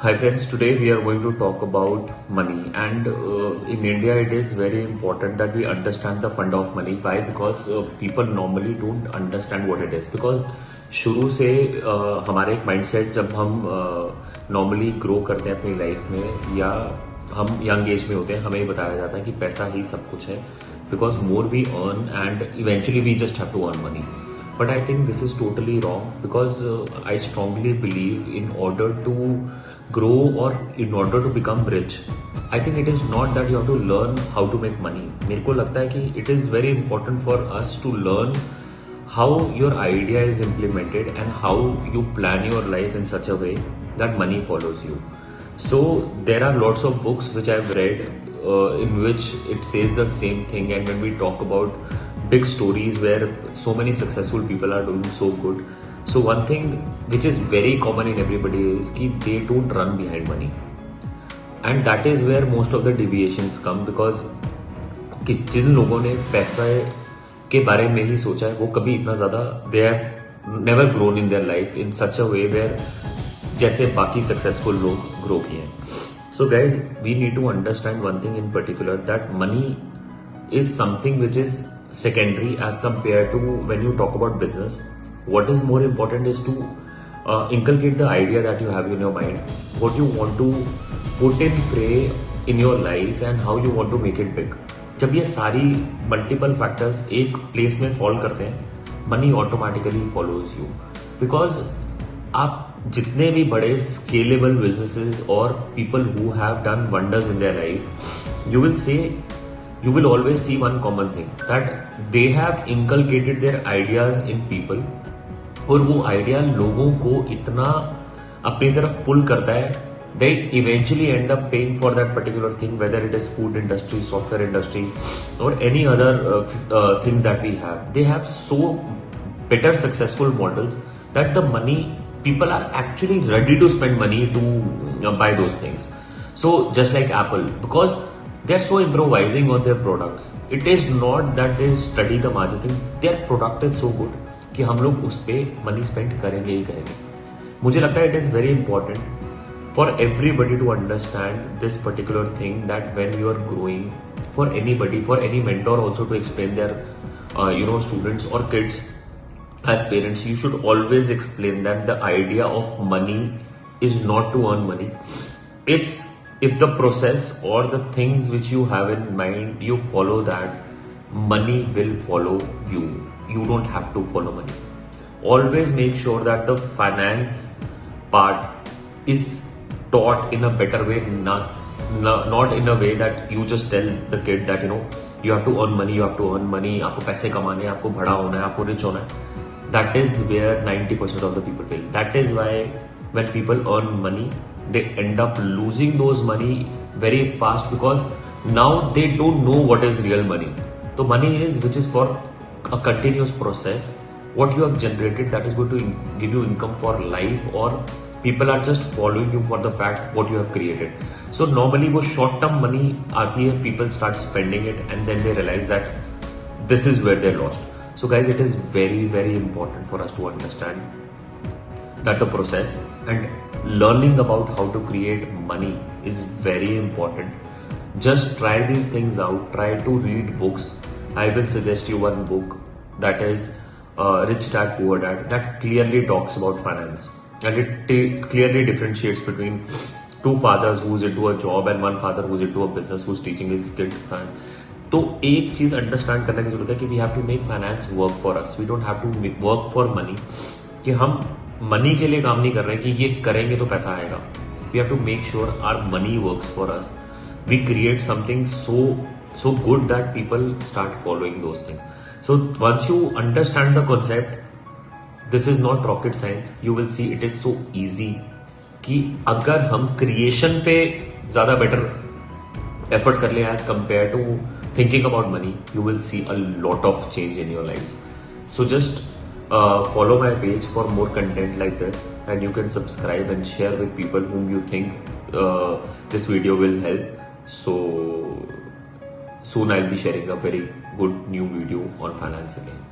Hi friends, today we are going to talk about money and in India it is very important that we understand the fund of money. Why? Because people normally don't understand what it is. Because शुरू से हमारे एक mindset जब हम normally grow करते हैं अपनी life में या हम यंग एज में होते हैं हमें बताया जाता है कि पैसा ही सब कुछ है because more we earn and eventually we just have to earn money. But I think this is totally wrong because I strongly believe in order to grow or in order to become rich, I think it is not that you have to learn how to make money. मेरे को लगता है कि it is very important for us to learn how your idea is implemented and how you plan your life in such a way that money follows you. So there are lots of books which I've read in which it says the same thing, and when we talk about big stories where so many successful people are doing so good. So one thing which is very common in everybody is कि they don't run behind money, and that is where most of the deviations come because जिन लोगों ने पैसा के बारे में ही सोचा है वो कभी इतना ज़्यादा they have never grown in their life in such a way where जैसे बाकी सक्सेसफुल लोग ग्रो किए हैं. So guys, we need to understand one thing in particular, that money is something which is secondary as compared to when you talk about business. What is more important is to inculcate the idea that you have in your mind, what you want to put in play in your life and how you want to make it big. जब ये सारी multiple factors एक place में fall करते हैं money automatically follows you. Because आप जितने भी बड़े स्केलेबल बिजनेसेस और people who have done wonders in their life, you will always see one common thing, that they have inculcated their ideas in people और वो idea लोगों को इतना अपनी तरफ पुल करता है, they eventually end up paying for that particular thing, whether it is food industry, software industry or any other things that we have. They have so better successful models that the money, people are actually ready to spend money to buy those things. So just like Apple, because they are so improvising on their products. It is not that they study the marketing. Their product is so good कि हम लोग उस पर money spend करेंगे ही करेंगे. मुझे लगता है it is very important for everybody to understand this particular thing, that when you are growing, for anybody, for any mentor also to explain their students or kids as parents, you should always explain them the idea of money is not to earn money. It's if the process or the things which you have in mind, you follow that, money will follow you. You don't have to follow money. Always make sure that the finance part is taught in a better way, not in a way that you just tell the kid that you have to earn money, you have to earn money, आपको पैसे कमाने हैं, आपको बड़ा होना है, आपको rich होना है. That is where 90% of the people fail. That is why when people earn money, they end up losing those money very fast because now they don't know what is real money. So money is which is for a continuous process. What you have generated, that is going to give you income for life, or people are just following you for the fact what you have created. So normally वो short term money आती है, people start spending it and then they realize that this is where they're lost. So guys, it is very very important for us to understand that the process and learning about how to create money is very important. Just try these things out. Try to read books. I will suggest you one book, that is Rich Dad Poor Dad, that clearly talks about finance and it clearly differentiates between two fathers who's into a job and one father who's into a business who's teaching his kid. तो एक चीज understand करने की जरूरत है कि we have to make finance work for us. We don't have to work for money, कि हम मनी के लिए काम नहीं कर रहे हैं कि ये करेंगे तो पैसा आएगा. We have to make sure our money works for us. We create something so good that people start following those things. So once you understand the concept, this is not rocket science. You will see it is so easy कि अगर हम creation पे ज्यादा better effort कर ले as compared to thinking about money, you will see a lot of change in your lives. So just follow my page for more content like this, and you can subscribe and share with people whom you think this video will help. So soon I'll be sharing a very good new video on finance again.